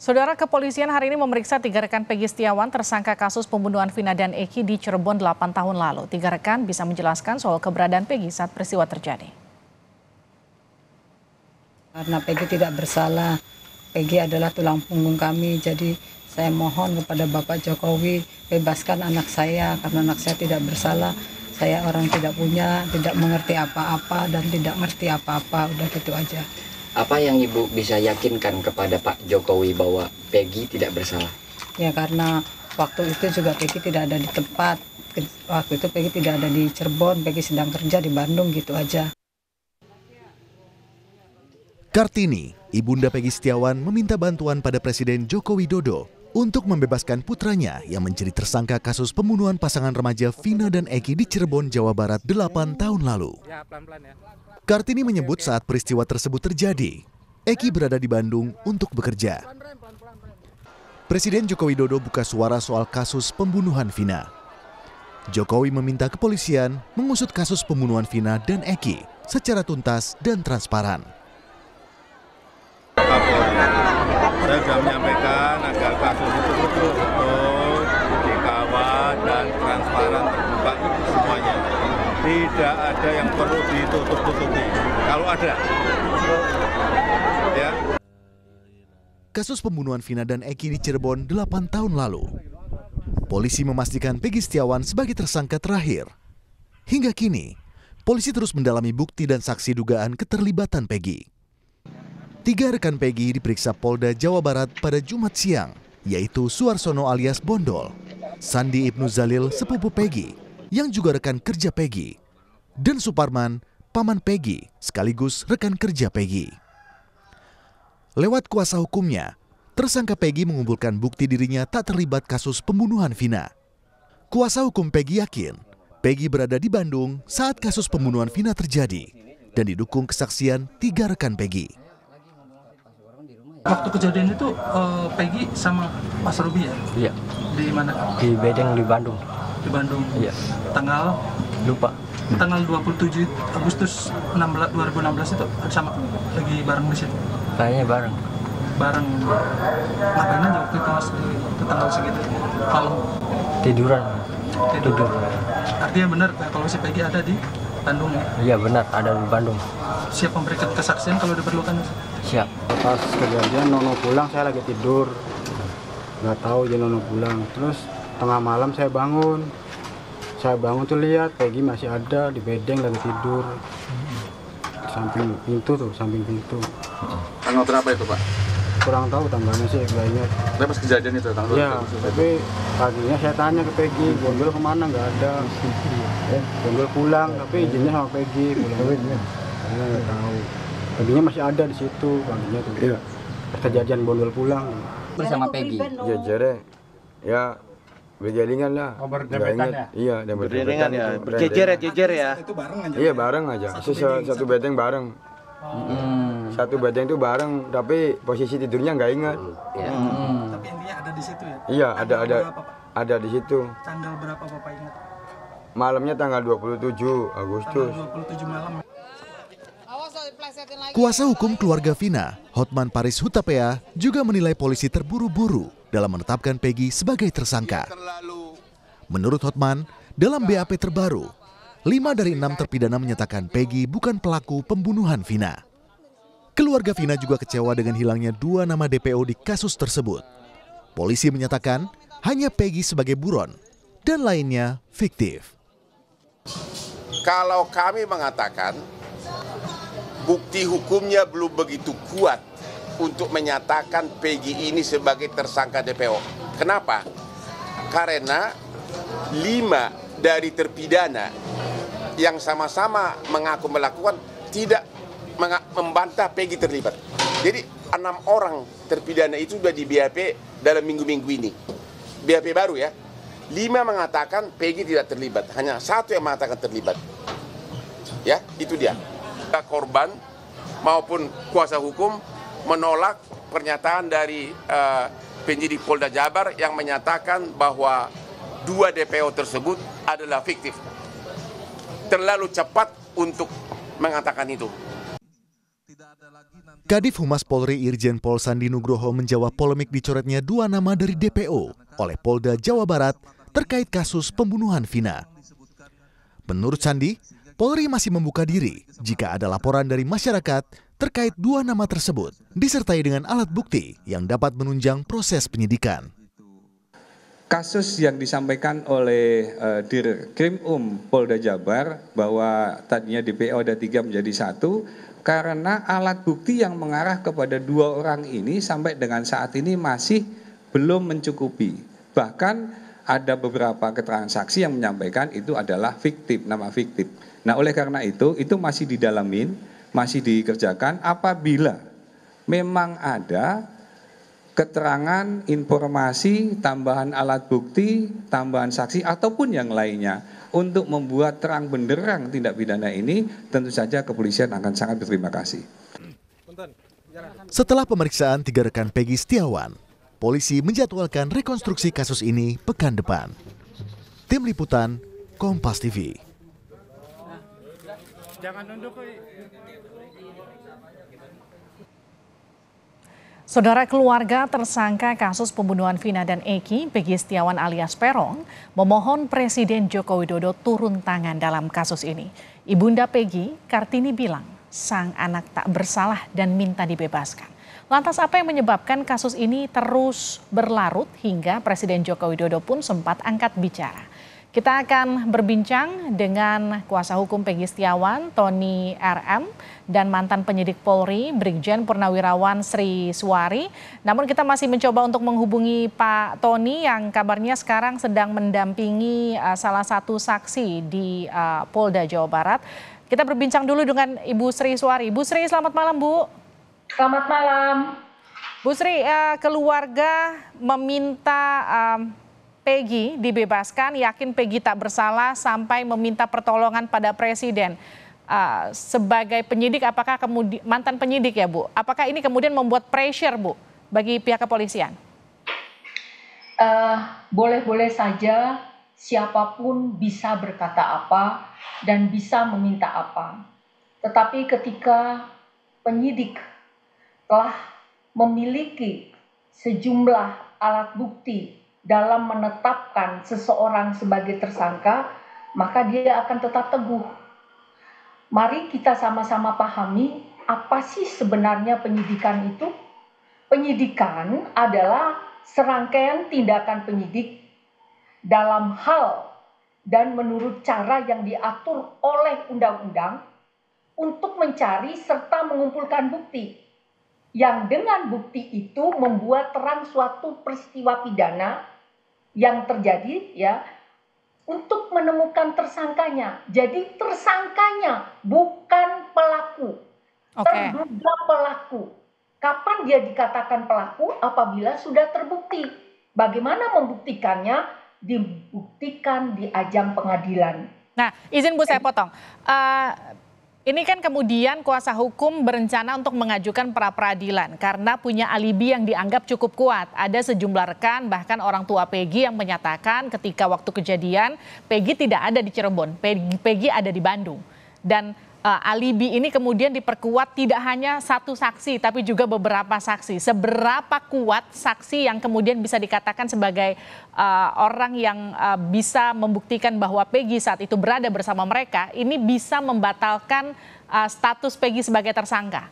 Saudara, kepolisian hari ini memeriksa 3 rekan Peggy Setiawan tersangka kasus pembunuhan Vina dan Eki di Cirebon 8 tahun lalu. 3 rekan bisa menjelaskan soal keberadaan Peggy saat peristiwa terjadi. Karena Peggy tidak bersalah, Peggy adalah tulang punggung kami, jadi saya mohon kepada Bapak Jokowi bebaskan anak saya karena anak saya tidak bersalah. Saya orang tidak punya, tidak mengerti apa-apa dan tidak ngerti apa-apa, udah gitu aja. Apa yang Ibu bisa yakinkan kepada Pak Jokowi bahwa Peggy tidak bersalah? Ya karena waktu itu juga Peggy tidak ada di tempat. Waktu itu Peggy tidak ada di Cirebon, Peggy sedang kerja di Bandung, gitu aja. Kartini, ibunda Peggy Setiawan meminta bantuan pada Presiden Joko Widodo untuk membebaskan putranya yang menjadi tersangka kasus pembunuhan pasangan remaja Vina dan Eki di Cirebon, Jawa Barat 8 tahun lalu. Kartini menyebut saat peristiwa tersebut terjadi, Eki berada di Bandung untuk bekerja. Presiden Joko Widodo buka suara soal kasus pembunuhan Vina. Jokowi meminta kepolisian mengusut kasus pembunuhan Vina dan Eki secara tuntas dan transparan. Saya sudah menyampaikan agar kasus itu betul-betul dikawal dan transparan, terbuka semuanya. Tidak ada yang perlu ditutup-tutupi. Kalau ada, ya. Kasus pembunuhan Vina dan Eki di Cirebon 8 tahun lalu. Polisi memastikan Peggy Setiawan sebagai tersangka terakhir. Hingga kini, polisi terus mendalami bukti dan saksi dugaan keterlibatan Peggy. 3 rekan Peggy diperiksa Polda Jawa Barat pada Jumat siang, yaitu Suarsono alias Bondol, Sandi Ibnu Zalil sepupu Peggy, yang juga rekan kerja Peggy, dan Suparman, paman Peggy, sekaligus rekan kerja Peggy. Lewat kuasa hukumnya, tersangka Peggy mengumpulkan bukti dirinya tak terlibat kasus pembunuhan Vina. Kuasa hukum Peggy yakin, Peggy berada di Bandung saat kasus pembunuhan Vina terjadi, dan didukung kesaksian 3 rekan Peggy. Waktu kejadian itu Peggy sama Mas Ruby ya? Iya. Di mana? Di Bedeng di Bandung. Di Bandung. Iya. Tanggal? Lupa. Tanggal 27 Agustus 2016 itu sama lagi bareng di situ? Kayaknya bareng. Bareng. Ngapain aja waktu itu Mas di tanggal segitu? Malam? Tiduran. Tidur. Artinya benar kalau si Peggy ada di Bandung ya? Iya benar, ada di Bandung. Siap memberikan kesaksian kalau diperlukan? Siap. Pas kejadian Nono pulang, saya lagi tidur, nggak tahu aja Nono pulang. Terus tengah malam saya bangun tuh lihat Peggy masih ada di bedeng lagi tidur, samping pintu. Tanggal berapa itu, Pak? Kurang tahu tanggalnya sih, nggak ingat. Tapi pas kejadian itu tanggal ya, tapi paginya saya tanya ke Peggy, Bondol kemana, nggak ada. Bondol pulang, tapi izinnya sama Peggy pulang. Saya nggak tahu. Paginya masih ada di situ, paginya tuh. Iya. Kejadian Bondol pulang. Bersama Peggy. Ya jere, ya berjalingan lah. Oh, berdempetan ya? Iya, dan berdempetan ya. Berjejer ya. Itu bareng aja? Iya bareng aja. Satu bedeng bareng. Satu bedeng itu bareng, tapi posisi tidurnya nggak ingat. Tapi intinya ada di situ ya? Iya, Berapa, Pak? ada di situ. Tanggal berapa Bapak ingat? Malamnya tanggal 27 Agustus. Tanggal 27 malam. Kuasa hukum keluarga Vina, Hotman Paris Hutapea, juga menilai polisi terburu-buru dalam menetapkan Peggy sebagai tersangka. Menurut Hotman, dalam BAP terbaru, 5 dari 6 terpidana menyatakan Peggy bukan pelaku pembunuhan Vina. Keluarga Vina juga kecewa dengan hilangnya 2 nama DPO di kasus tersebut. Polisi menyatakan hanya Peggy sebagai buron dan lainnya fiktif. Kalau kami mengatakan bukti hukumnya belum begitu kuat untuk menyatakan Peggy ini sebagai tersangka DPO. Kenapa? Karena 5 dari terpidana yang sama-sama mengaku melakukan tidak membantah Peggy terlibat. Jadi 6 orang terpidana itu sudah di BAP dalam minggu-minggu ini. BAP baru ya. 5 mengatakan Peggy tidak terlibat, hanya 1 yang mengatakan terlibat. Ya, itu dia. Korban maupun kuasa hukum menolak pernyataan dari penyidik Polda Jabar yang menyatakan bahwa 2 DPO tersebut adalah fiktif. Terlalu cepat untuk mengatakan itu. Tidak ada lagi Kadif Humas Polri Irjen Pol Sandi Nugroho menjawab polemik dicoretnya 2 nama dari DPO oleh Polda Jawa Barat terkait kasus pembunuhan Vina. Menurut Sandi, Polri masih membuka diri jika ada laporan dari masyarakat terkait 2 nama tersebut, disertai dengan alat bukti yang dapat menunjang proses penyidikan. Kasus yang disampaikan oleh Dirkrim Polda Jabar bahwa tadinya DPO ada 3 menjadi 1 karena alat bukti yang mengarah kepada 2 orang ini sampai dengan saat ini masih belum mencukupi. Bahkan ada beberapa keterangan saksi yang menyampaikan itu adalah fiktif, nama fiktif. Nah, oleh karena itu masih didalamin, masih dikerjakan. Apabila memang ada keterangan, informasi, tambahan alat bukti, tambahan saksi, ataupun yang lainnya untuk membuat terang benderang tindak pidana ini, tentu saja kepolisian akan sangat berterima kasih. Setelah pemeriksaan 3 rekan Peggy Setiawan, polisi menjadwalkan rekonstruksi kasus ini pekan depan. Tim Liputan, Kompas TV. Jangan nunduk. Saudara, keluarga tersangka kasus pembunuhan Vina dan Eki, Peggy Setiawan alias Peron, memohon Presiden Joko Widodo turun tangan dalam kasus ini. Ibunda Peggy, Kartini, bilang sang anak tak bersalah dan minta dibebaskan. Lantas apa yang menyebabkan kasus ini terus berlarut hingga Presiden Joko Widodo pun sempat angkat bicara? Kita akan berbincang dengan kuasa hukum Peggy Setiawan, Tony RM, dan mantan penyidik Polri, Brigjen Purnawirawan Sri Suwari. Namun kita masih mencoba untuk menghubungi Pak Tony yang kabarnya sekarang sedang mendampingi salah satu saksi di Polda Jawa Barat. Kita berbincang dulu dengan Ibu Sri Suwari. Bu Sri, selamat malam, Bu. Selamat malam. Bu Sri, keluarga meminta Peggy dibebaskan, yakin Peggy tak bersalah sampai meminta pertolongan pada Presiden. Sebagai penyidik, apakah kemudian mantan penyidik ya Bu? Apakah ini kemudian membuat pressure Bu bagi pihak kepolisian? Boleh-boleh saja siapapun bisa berkata apa dan bisa meminta apa. Tetapi ketika penyidik telah memiliki sejumlah alat bukti dalam menetapkan seseorang sebagai tersangka, maka dia akan tetap teguh. Mari kita sama-sama pahami apa sih sebenarnya penyidikan itu. Penyidikan adalah serangkaian tindakan penyidik dalam hal dan menurut cara yang diatur oleh undang-undang untuk mencari serta mengumpulkan bukti. Yang dengan bukti itu membuat terang suatu peristiwa pidana yang terjadi ya untuk menemukan tersangkanya. Jadi tersangkanya bukan pelaku. Terduga pelaku. Kapan dia dikatakan pelaku? Apabila sudah terbukti. Bagaimana membuktikannya? Dibuktikan di ajang pengadilan. Nah, izin Bu saya potong. Ini kan kemudian kuasa hukum berencana untuk mengajukan pra-peradilan karena punya alibi yang dianggap cukup kuat. Ada sejumlah rekan, bahkan orang tua Peggy yang menyatakan ketika waktu kejadian Peggy tidak ada di Cirebon, Peggy ada di Bandung. Dan alibi ini kemudian diperkuat tidak hanya satu saksi tapi juga beberapa saksi. Seberapa kuat saksi yang kemudian bisa dikatakan sebagai orang yang bisa membuktikan bahwa Peggy saat itu berada bersama mereka, ini bisa membatalkan status Peggy sebagai tersangka?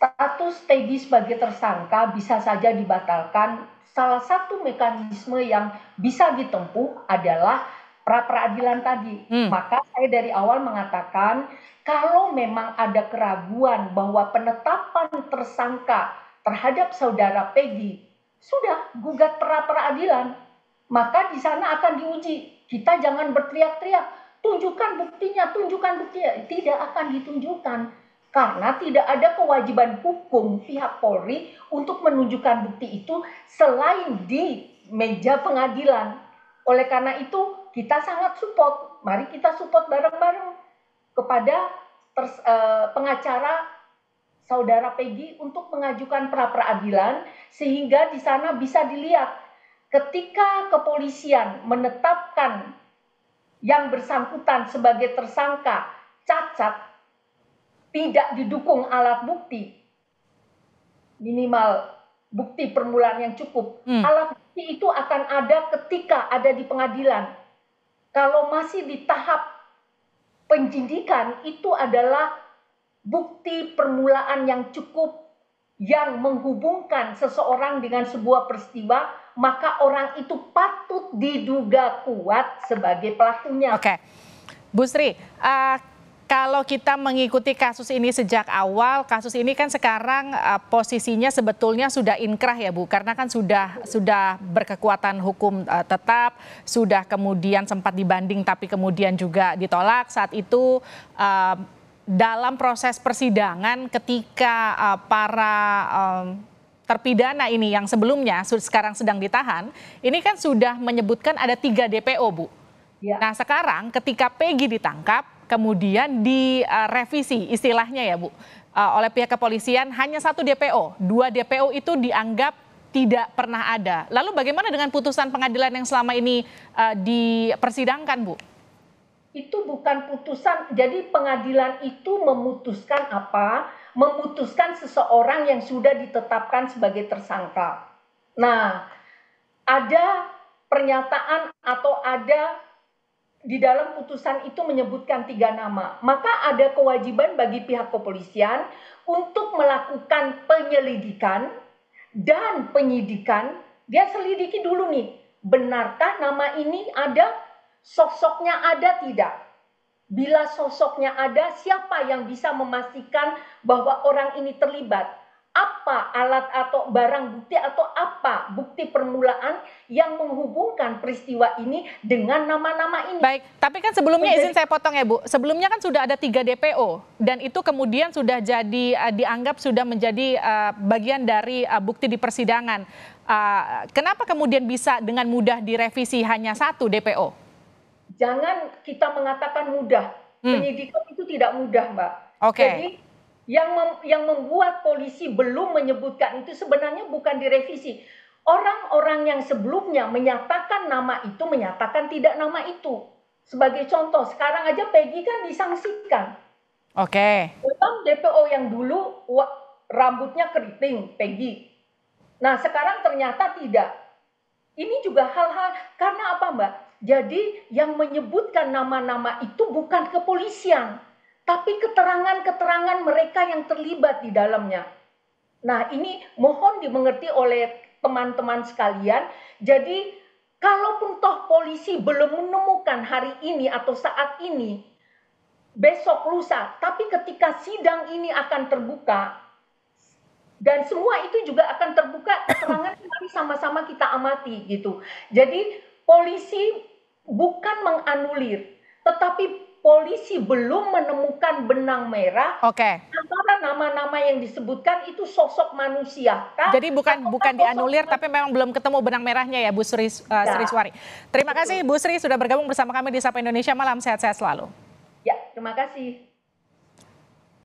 Status Peggy sebagai tersangka bisa saja dibatalkan. Salah satu mekanisme yang bisa ditempuh adalah pra-peradilan tadi. Maka saya dari awal mengatakan kalau memang ada keraguan bahwa penetapan tersangka terhadap saudara Peggy sudah gugat pra-peradilan, maka di sana akan diuji. Kita jangan berteriak-teriak, tunjukkan buktinya. Tidak akan ditunjukkan karena tidak ada kewajiban hukum pihak Polri untuk menunjukkan bukti itu selain di meja pengadilan. Oleh karena itu kita sangat support, mari kita support bareng-bareng kepada pengacara saudara Peggy untuk mengajukan pra-peradilan sehingga di sana bisa dilihat ketika kepolisian menetapkan yang bersangkutan sebagai tersangka cacat, tidak didukung alat bukti, minimal bukti permulaan yang cukup, alat bukti itu akan ada ketika ada di pengadilan. Kalau masih di tahap penyidikan, itu adalah bukti permulaan yang cukup yang menghubungkan seseorang dengan sebuah peristiwa, maka orang itu patut diduga kuat sebagai pelakunya. Oke, Bu Sri, kalau kita mengikuti kasus ini sejak awal, kasus ini kan sekarang posisinya sebetulnya sudah inkrah ya Bu, karena kan sudah berkekuatan hukum tetap, sudah kemudian sempat dibanding tapi kemudian juga ditolak. Saat itu dalam proses persidangan ketika para terpidana ini yang sebelumnya sekarang sedang ditahan, ini kan sudah menyebutkan ada 3 DPO, Bu. Ya. Nah sekarang ketika Peggy ditangkap, kemudian direvisi istilahnya ya Bu, oleh pihak kepolisian hanya 1 DPO, 2 DPO itu dianggap tidak pernah ada. Lalu bagaimana dengan putusan pengadilan yang selama ini dipersidangkan, Bu? Itu bukan putusan, jadi pengadilan itu memutuskan apa? Memutuskan seseorang yang sudah ditetapkan sebagai tersangka. Nah, ada pernyataan atau ada di dalam putusan itu menyebutkan 3 nama. Maka ada kewajiban bagi pihak kepolisian untuk melakukan penyelidikan dan penyidikan. Dia selidiki dulu nih, benarkah nama ini ada? Sosoknya ada tidak? Bila sosoknya ada, siapa yang bisa memastikan bahwa orang ini terlibat? Apa alat atau barang bukti atau apa bukti permulaan yang menghubungkan peristiwa ini dengan nama-nama ini? Baik, tapi kan sebelumnya izin saya potong ya Bu. Sebelumnya kan sudah ada 3 DPO dan itu kemudian sudah dianggap sudah menjadi bagian dari bukti di persidangan. Kenapa kemudian bisa dengan mudah direvisi hanya 1 DPO? Jangan kita mengatakan mudah. Penyidikan itu tidak mudah, Mbak. Jadi yang membuat polisi belum menyebutkan itu sebenarnya bukan direvisi. Orang-orang yang sebelumnya menyatakan nama itu menyatakan tidak nama itu. Sebagai contoh, sekarang aja Peggy kan disangsikan. Dalam DPO yang dulu rambutnya keriting, Peggy. Nah, sekarang ternyata tidak. Ini juga hal-hal karena apa, Mbak? Jadi yang menyebutkan nama-nama itu bukan kepolisian, tapi keterangan-keterangan mereka yang terlibat di dalamnya. Nah, ini mohon dimengerti oleh teman-teman sekalian. Jadi, kalaupun toh polisi belum menemukan hari ini atau saat ini, besok lusa, tapi ketika sidang ini akan terbuka, dan semua itu juga akan terbuka, keterangan mari sama-sama kita amati gitu. Jadi, polisi bukan menganulir, tetapi polisi belum menemukan benang merah antara nama-nama yang disebutkan itu sosok manusia. Jadi bukan dianulir, tapi memang belum ketemu benang merahnya ya Bu Sri Sriswari. Terima kasih Bu Sri sudah bergabung bersama kami di Sapa Indonesia Malam, sehat-sehat selalu. Ya, terima kasih.